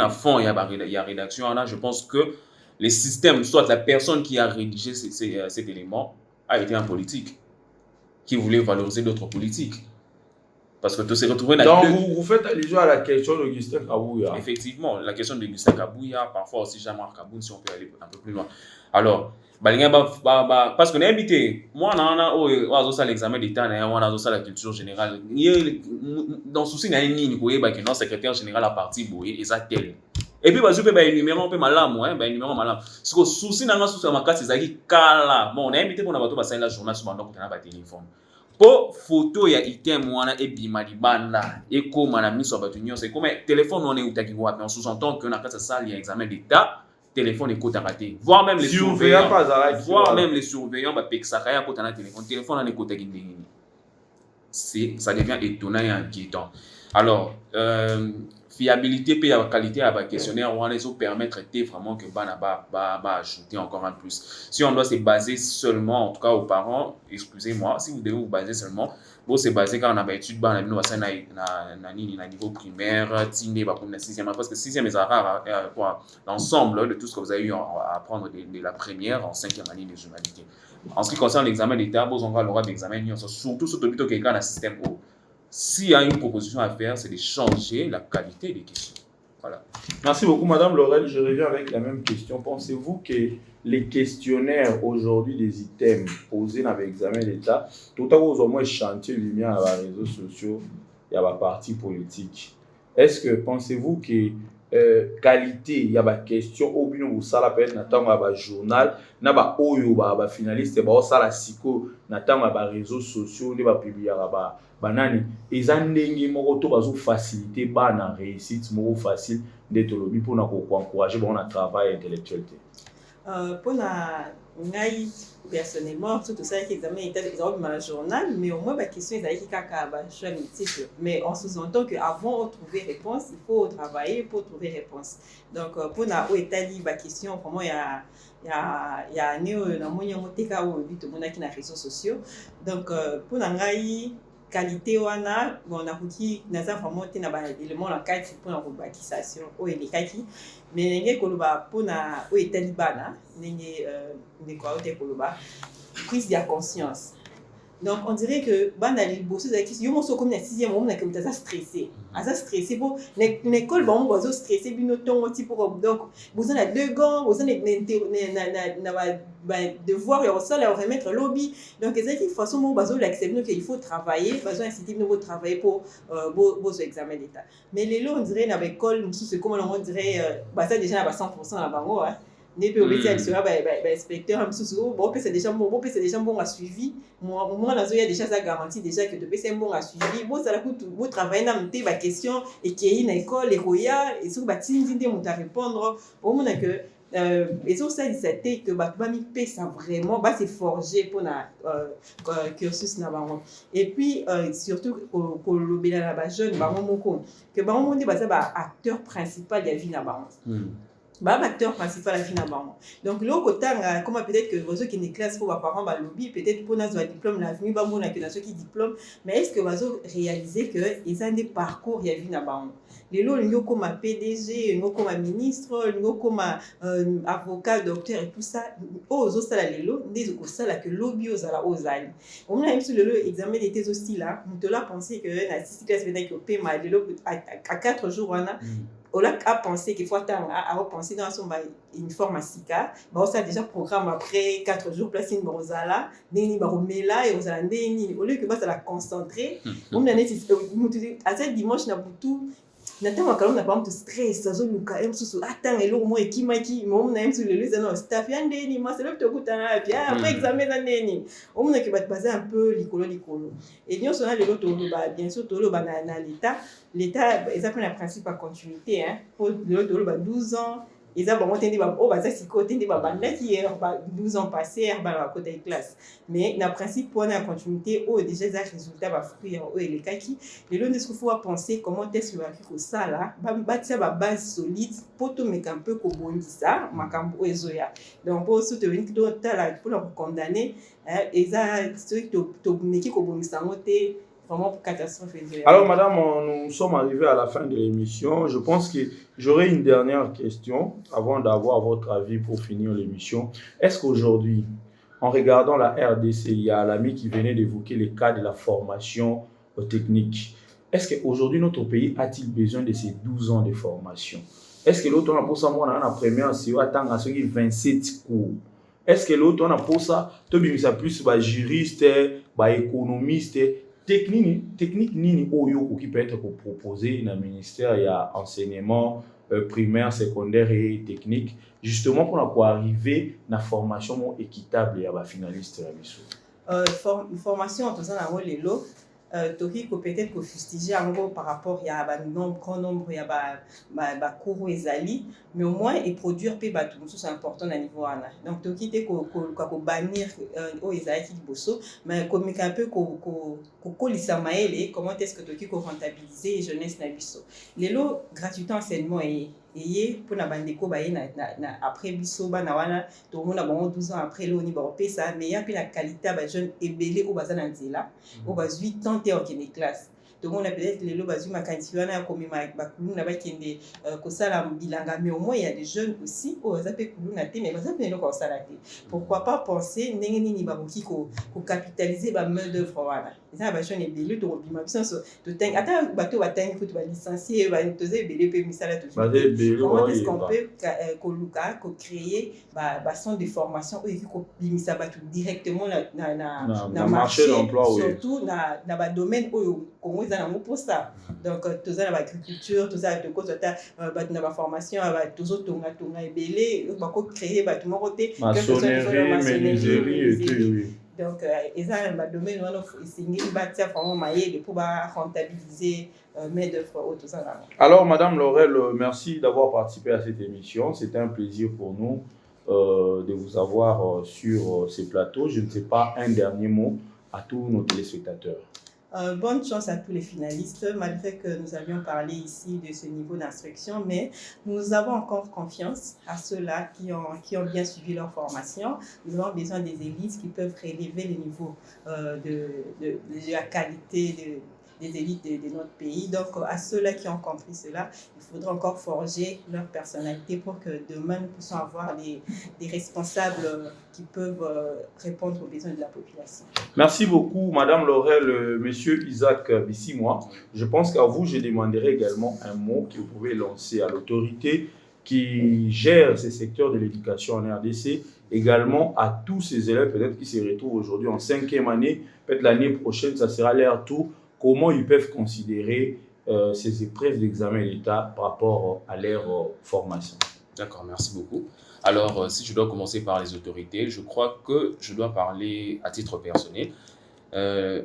fond ya rédaction là, je pense que les systèmes soit la personne qui a rédigé cet élément a été un politique qui voulait valoriser d'autres politiques. Parce que tu s'es retrouvé dans donc vous faites allusion à la question d'Augustin Kabouya. Effectivement, la question d'Augustin Kabouya, parfois aussi Jean-Marc Kaboun, si on peut aller un peu plus loin. Alors, parce qu'on est invité, moi, on a l'examen d'État, on a la culture générale. Dans le souci, il y a un secrétaire général à partir, et ça tel. Et puis, je peux énumérer un peu malam, parce que le souci, c'est que bon, on est invité pour la journée sur le téléphone. Pour photo ya item wana e bima libanda e koma na miso ba tunyo c'est comme téléphone on est utaki wapi on sous-entend que na kasa salle ya examen d'état téléphone est côté raté voire même les surveillants ba pexaka ya côté na téléphone on est côté ngini ça devient étonnant et inquiétant. Alors fiabilité et la qualité à la questionnaire, on les permettre vraiment que va ajouter encore un plus. Si on doit se baser seulement, en tout cas aux parents, excusez-moi, si vous devez vous baser seulement, vous se baser quand on a l'habitude, on a niveau primaire, parce que 6e est rare, l'ensemble de tout ce que vous avez eu à apprendre de la première en 5e année de journalité. En ce qui concerne l'examen d'État, vous aurez l'aura d'examen, surtout sur le quelqu'un dans le système O. S'il y a une proposition à faire, c'est de changer la qualité des questions. Voilà. Merci beaucoup, Madame Laurel. Je reviens avec la même question. Pensez-vous que les questionnaires aujourd'hui des items posés dans l'examen d'État, tout à l'heure, au moins chantier lumière à les réseaux sociaux, il y a des partis politiques. Est-ce que pensez-vous que qualité, il y a des questions au bino ça la peut-être n'attend pas journal, n'a pas oyo ba finaliste, ba ça la psycho n'attend pas réseaux sociaux, ne pas publier ba banani ezandenge moko to bazo faciliter bana réussite moko facile d'être lobby pour na ko encourager bon na travail intellectuel. Pour la ngai personnellement tout ça qui examen était exemple dans le journal mais au moins la question est qui kaka ba choix multiple mais on sous-entend que avant de trouver réponse il faut travailler pour trouver réponse. Donc pour na o étali ba question vraiment il y a néo na monya moteka o but tout monde qui na réseaux sociaux. Donc pour na ngai qualité wana bon na kuki naza vraiment na ba élément la carte pour na rebâtissation o elekaki mais nenge koloba pona o etali bana nenge ne quoi te koloba prise de conscience. Donc on dirait que bana les bosses qui yo mo so comme na 6e on na que ça stressé pour l'école bon on va stressé bino ton type pour donc vous en a 2 gants vous en a devoir et ça leur remettre lobby donc c'est une façon mon bazo l'accepter qu'il faut travailler bazo inciter nous travailler pour vos examens d'état mais les lots on dirait na école c'est comme on dirait bah ça déjà à 100% là bango hein ne peut obéir sur inspecteur bon c'est déjà bon à suivi moi là il y a déjà ça garantie déjà que de c'est bon à suivi bon ça la coûte vous travailler dans tes question et qui est une école et roya et sur tindi mon à répondre au moment que et sur ça c'était que ba mi paie ça vraiment bah c'est forgé pour na cursus na bango et puis surtout pour l'obéir la ba jeune ba moko que ba on dit bah ça ba acteur principal ya vie na bango bah acteur principal à finalement donc là côté comment peut-être que vous qui ne classe pour parents bah lobby peut-être pour notre diplôme l'avenir bah mon que ceux qui diplôme mais est-ce que vous réaliser que ils ont des parcours il y a vie là-bas les lots ils comme PDG ils comme ministre ils comme avocat docteur et tout ça aux autres ça les lots des autres ça là que lobby aux ala aux aïe on a même sur le examen d'été aussi là on te l'a pensé que la 6 classe peut-être que paiement de l'eau à 4 jours on a pensé qu'il faut attendre à penser dans son uniforme à Sika bah ça déjà programme après 4 jours place une bronzala neni ba romela et aux andeni au lieu que bah ça la concentrer on a à ce dimanche na butu natama kalom na pas de stress ça zone ka em susu attends et lo mo ekimaki mo na em sur le lieu non staff ya ndeni ma c'est le to kutana puis après examen na ndeni on a que ba baser un peu likolo et nous on a le to ba bien sûr to lo ba na l'état ils appellent le principe à continuité hein pour le to ba 12 ans ils ont bon tendu ba oh ba ça si côté de ba banda qui 12 ans passés ba côté de classe mais na principe pour la continuité oh déjà ça résultat ba fruit oh et les kaki les lois est-ce qu'il faut penser comment est-ce que va faire ça là ba tia ba base solide pour tout mais un peu ko bondi ça makambo ezoya donc pour soutenir que là pour la condamner et ça c'est to meki ko bondi ça moté vraiment catastrophe. Alors, madame, nous sommes arrivés à la fin de l'émission. Je pense que j'aurais une dernière question avant d'avoir votre avis pour finir l'émission. Est-ce qu'aujourd'hui, en regardant la RDC, il y a l'ami qui venait d'évoquer les cas de la formation technique. est-ce qu'aujourd'hui notre pays a-t-il besoin de ces 12 ans de formation? Est-ce que l'autre on a pour ça, moi, dans la première, c'est attendre à ceux qui 27 cours? Est-ce que l'autre on a pour ça, tu as plus juriste, économiste, technique nini oyo qui peut être proposé dans le ministère, il y a enseignement primaire, secondaire et technique, justement pour arriver à la formation équitable et à la finaliste. Formation en faisant la rôle l'eau. Toki peut-être que fustiger en gros par rapport il y a grand nombre il y a cours ezali mais au moins et produire pe tout c'est important à niveau ana donc toki te ko bannir au ezali qui bosso mais comme un peu ko lisa maele comment est-ce que toki ko rentabiliser jeunesse na biso lelo gratuité enseignement et pour na bandeko ba na après biso ba na wana to mona bon 12 ans après le ni ba pesa mais il y a puis la qualité ba jeune ebelé au bazana nzela au bas 8 ans en classe. Tout le monde a peut-être les lots basés ma quantité na comme ma kuluna ba kende ko sala bilanga mais au moins il y a des jeunes aussi au zape kuluna te mais zape no ko sala te. Pourquoi pas penser ndenge nini ba boki ko capitaliser ba main d'œuvre wana. Ça ba jeune ebele to bima biso to teng ata bato ba teng faut ba licencier ba toze ebele pe misala to. Comment est-ce qu'on peut ko créer ba centre de formation ou ko bimisa ba tout directement na marché d'emploi surtout na ba domaine où Congo ils en ont pour ça donc tout ça dans l'agriculture tout ça de cause dans la formation tout autres tonga ebele ba ko créer ba tout mon côté maçonnerie menuiserie et tout oui donc ils ont un domaine où ils signent bâtir vraiment mailler pour rentabiliser main d'œuvre tout ça là. Alors madame Laurel, merci d'avoir participé à cette émission, c'était un plaisir pour nous de vous avoir sur ces plateaux. Je ne sais pas un dernier mot à tous nos téléspectateurs. Bonne chance à tous les finalistes, malgré que nous avions parlé ici de ce niveau d'instruction, mais nous avons encore confiance à ceux-là qui ont bien suivi leur formation. Nous avons besoin des élites qui peuvent relever le niveau de la qualité des élites de notre pays. Donc, à ceux-là qui ont compris cela, il faudra encore forger leur personnalité pour que demain, nous puissions avoir des responsables qui peuvent répondre aux besoins de la population. Merci beaucoup, Madame Laurel, Monsieur Isaac Bissimois. Je pense qu'à vous, je demanderai également un mot que vous pouvez lancer à l'autorité qui gère ces secteurs de l'éducation en RDC, également à tous ces élèves peut-être qui se retrouvent aujourd'hui en 5e année, peut-être l'année prochaine, ça sera leur tour. Comment ils peuvent considérer ces épreuves d'examen d'État par rapport à leur formation? D'accord, merci beaucoup. Alors, si je dois commencer par les autorités, je crois que je dois parler à titre personnel.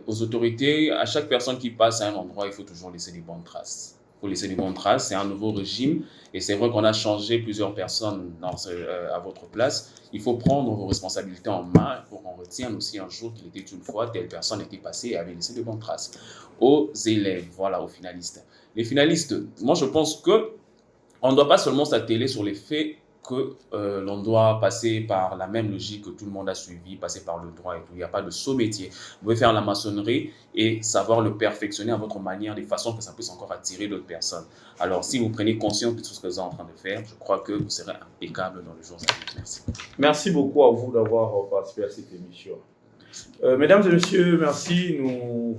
Aux autorités, à chaque personne qui passe à un endroit, il faut toujours laisser des bonnes traces. Il faut laisser des bonnes traces, c'est un nouveau régime et c'est vrai qu'on a changé plusieurs personnes à votre place. Il faut prendre vos responsabilités en main pour qu'on retienne aussi un jour qu'il était une fois, telle personne était passée et avait laissé de bonnes traces. Aux élèves, voilà, aux finalistes. Les finalistes, moi je pense qu'on ne doit pas seulement s'atteler sur les faits que l'on doit passer par la même logique que tout le monde a suivi, passer par le droit et tout. Il n'y a pas de saut métier. Vous pouvez faire la maçonnerie et savoir le perfectionner à votre manière, de façon que ça puisse encore attirer d'autres personnes. Alors, si vous prenez conscience de tout ce que vous êtes en train de faire, je crois que vous serez impeccable dans les jours à venir. Merci. Merci beaucoup à vous d'avoir participé à cette émission. Mesdames et messieurs, merci. Nous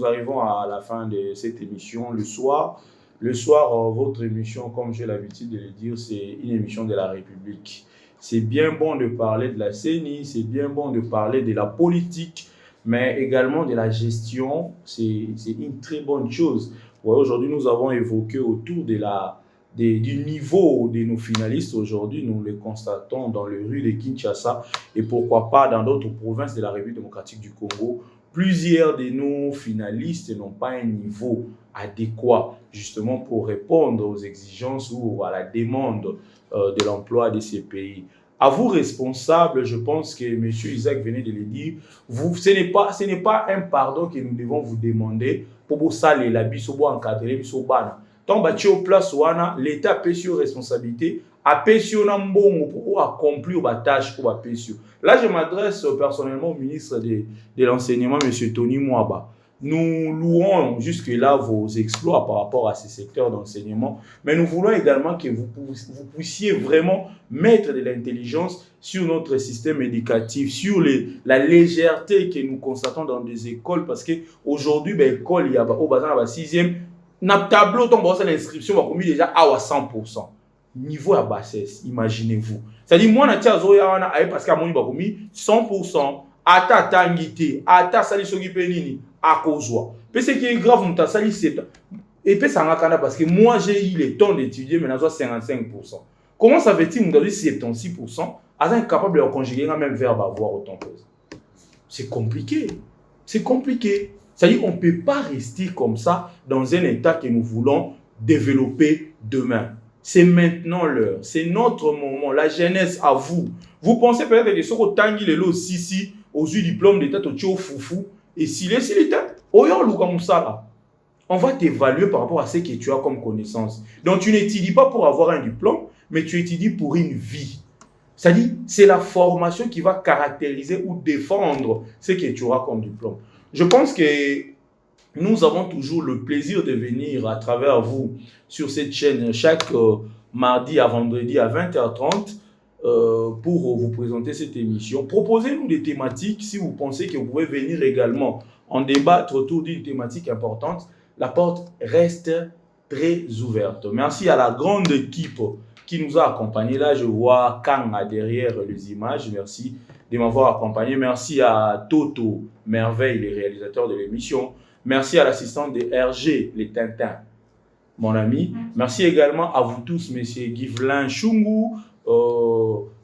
arrivons à la fin de cette émission le soir. Le soir, votre émission, comme j'ai l'habitude de le dire, c'est une émission de la République. C'est bien bon de parler de la CENI, c'est bien bon de parler de la politique, mais également de la gestion. C'est une très bonne chose. Ouais, aujourd'hui, nous avons évoqué autour du niveau de nos finalistes. Aujourd'hui, nous le constatons dans les rues de Kinshasa et pourquoi pas dans d'autres provinces de la République démocratique du Congo. Plusieurs de nos finalistes n'ont pas un niveau adéquat justement pour répondre aux exigences ou à la demande de l'emploi de ces pays. À vous responsables, je pense que M. Isaac venait de le dire, ce n'est pas un pardon que nous devons vous demander pour vous saler la biso pour encadrer biso bana. Tant que au place l'État paie sur responsabilité, a payé sur n'ambongo pour accomplir la tâche pour la Là, je m'adresse personnellement au ministre de l'enseignement, M. Tony Mwaba. Nous louons jusque-là vos exploits par rapport à ces secteurs d'enseignement, mais nous voulons également que vous puissiez vraiment mettre de l'intelligence sur notre système éducatif, sur la légèreté que nous constatons dans des écoles, parce qu'aujourd'hui, l'école, il y a au bazar, à la 6e, dans le tableau, l'inscription va commis déjà à 100%. Niveau à bassesse, imaginez-vous. C'est-à-dire, moi, parce qu'à mon niveau, 100%, ata tangité, ata sali sogi penini, à cause. Mais ce qui est grave, on t'a sali, c'est. Et puis ça m'a parce que moi, j'ai eu le temps d'étudier, mais j'ai 55%. Comment ça fait-il que 76%, à incapable de conjuguer même verbe avoir autant que ça? C'est compliqué. C'est compliqué. C'est-à-dire qu'on ne peut pas rester comme ça dans un état que nous voulons développer demain. C'est maintenant l'heure. C'est notre moment. La jeunesse à vous. Vous pensez peut-être que ce que tangi le lo sisi aux yeux diplôme d'état au tio foufou et s'il est oyo luka musala. On va t'évaluer par rapport à ce que tu as comme connaissance. Donc tu n'étudies pas pour avoir un diplôme, mais tu étudies pour une vie. C'est-à-dire, c'est la formation qui va caractériser ou défendre ce que tu auras comme diplôme. Je pense que nous avons toujours le plaisir de venir à travers vous sur cette chaîne chaque mardi à vendredi à 20h30 pour vous présenter cette émission. Proposez-nous des thématiques si vous pensez que vous pouvez venir également en débattre autour d'une thématique importante. La porte reste très ouverte. Merci à la grande équipe qui nous a accompagnés. Là, je vois Kanga derrière les images. Merci de m'avoir accompagné. Merci à Toto Merveille, les réalisateurs de l'émission. Merci à l'assistant de RG, les Tintins, mon ami. Merci également à vous tous, messieurs Guivelin Chungu,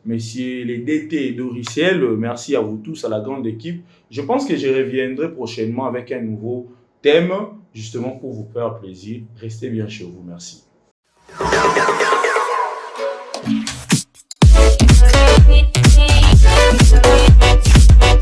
messieurs les DT d'Oriciel. Merci à vous tous, à la grande équipe. Je pense que je reviendrai prochainement avec un nouveau thème, justement pour vous faire plaisir. Restez bien chez vous. Merci.